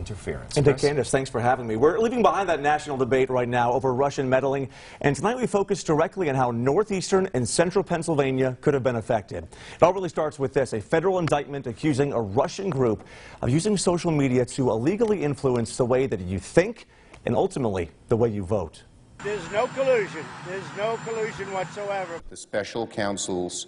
interference. And Candace, thanks for having me. We're leaving behind that national debate right now over Russian meddling, and tonight we focus directly on how northeastern and central Pennsylvania could have been affected. It all really starts with this: a federal indictment accusing a Russian group of using social media to illegally influence the way that you think and ultimately the way you vote. There's no collusion. There's no collusion whatsoever. The special counsel's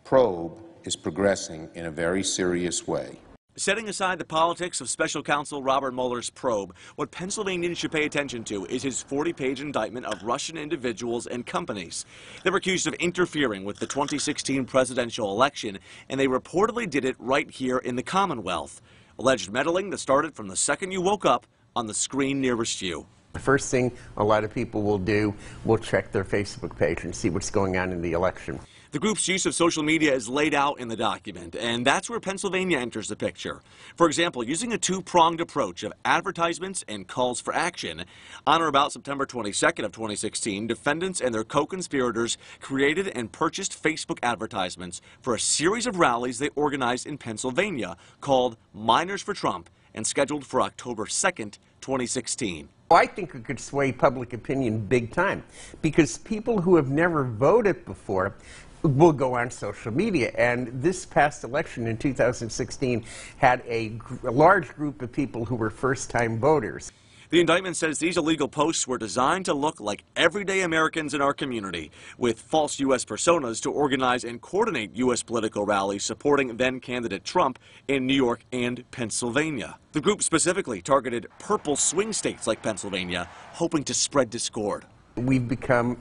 probe is progressing in a very serious way. Setting aside the politics of special counsel Robert Mueller's probe, what Pennsylvanians should pay attention to is his 40-page indictment of Russian individuals and companies. They were accused of interfering with the 2016 presidential election, and they reportedly did it right here in the Commonwealth. Alleged meddling that started from the second you woke up on the screen nearest you. The first thing a lot of people will do will check their Facebook page and see what's going on in the election. The group's use of social media is laid out in the document, and that's where Pennsylvania enters the picture. For example, using a two-pronged approach of advertisements and calls for action. On or about September 22nd of 2016, defendants and their co-conspirators created and purchased Facebook advertisements for a series of rallies they organized in Pennsylvania called Miners for Trump and scheduled for October 2nd, 2016. I think it could sway public opinion big time, because people who have never voted before will go on social media. And this past election in 2016 had a large group of people who were first-time voters. The indictment says these illegal posts were designed to look like everyday Americans in our community, with false U.S. personas to organize and coordinate U.S. political rallies supporting then-candidate Trump in New York and Pennsylvania. The group specifically targeted purple swing states like Pennsylvania, hoping to spread discord. We've become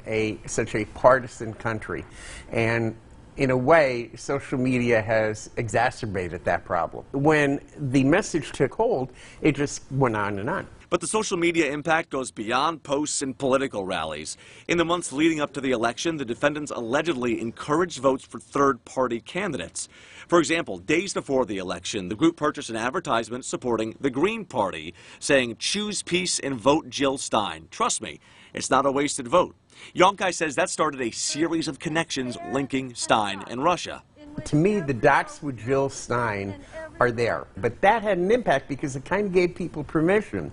such a partisan country, and in a way, social media has exacerbated that problem. When the message took hold, it just went on and on. But the social media impact goes beyond posts and political rallies. In the months leading up to the election, the defendants allegedly encouraged votes for third-party candidates. For example, days before the election, the group purchased an advertisement supporting the Green Party, saying, "Choose peace and vote Jill Stein. Trust me, it's not a wasted vote." Yonkai says that started a series of connections linking Stein and Russia. To me, the dots with Jill Stein are there. But that had an impact because it kind of gave people permission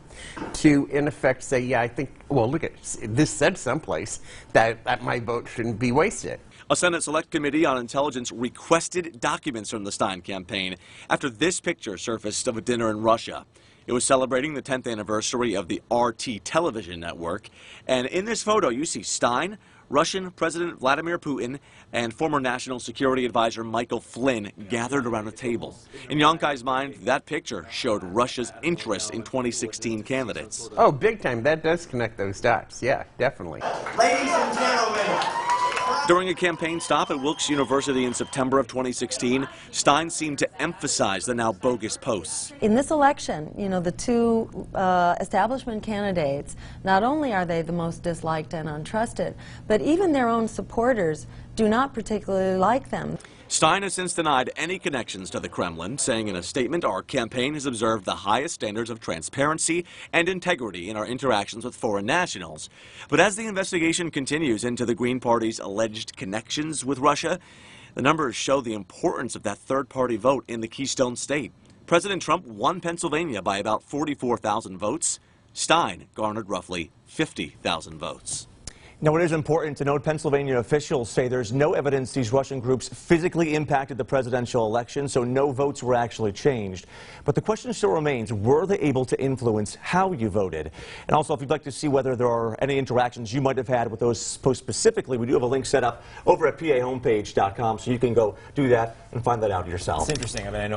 to, in effect, say, yeah, I think, well, look, this said someplace that my vote shouldn't be wasted. A Senate Select Committee on Intelligence requested documents from the Stein campaign after this picture surfaced of a dinner in Russia. It was celebrating the 10th anniversary of the RT television network. And in this photo, you see Stein, Russian President Vladimir Putin, and former National Security Advisor Michael Flynn gathered around a table. In Yonkai's mind, that picture showed Russia's interest in 2016 candidates. Oh, big time. That does connect those dots. Yeah, definitely. Ladies and gentlemen. During a campaign stop at Wilkes University in September of 2016, Stein seemed to emphasize the now bogus posts. In this election, you know, the two establishment candidates, not only are they the most disliked and untrusted, but even their own supporters do not particularly like them. Stein has since denied any connections to the Kremlin, saying in a statement, "Our campaign has observed the highest standards of transparency and integrity in our interactions with foreign nationals." But as the investigation continues into the Green Party's alleged connections with Russia, the numbers show the importance of that third-party vote in the Keystone State. President Trump won Pennsylvania by about 44,000 votes. Stein garnered roughly 50,000 votes. Now, it is important to note Pennsylvania officials say there's no evidence these Russian groups physically impacted the presidential election, so no votes were actually changed. But the question still remains, were they able to influence how you voted? And also, if you'd like to see whether there are any interactions you might have had with those posts specifically, we do have a link set up over at pahomepage.com, so you can go do that and find that out yourself. It's interesting. I mean, I know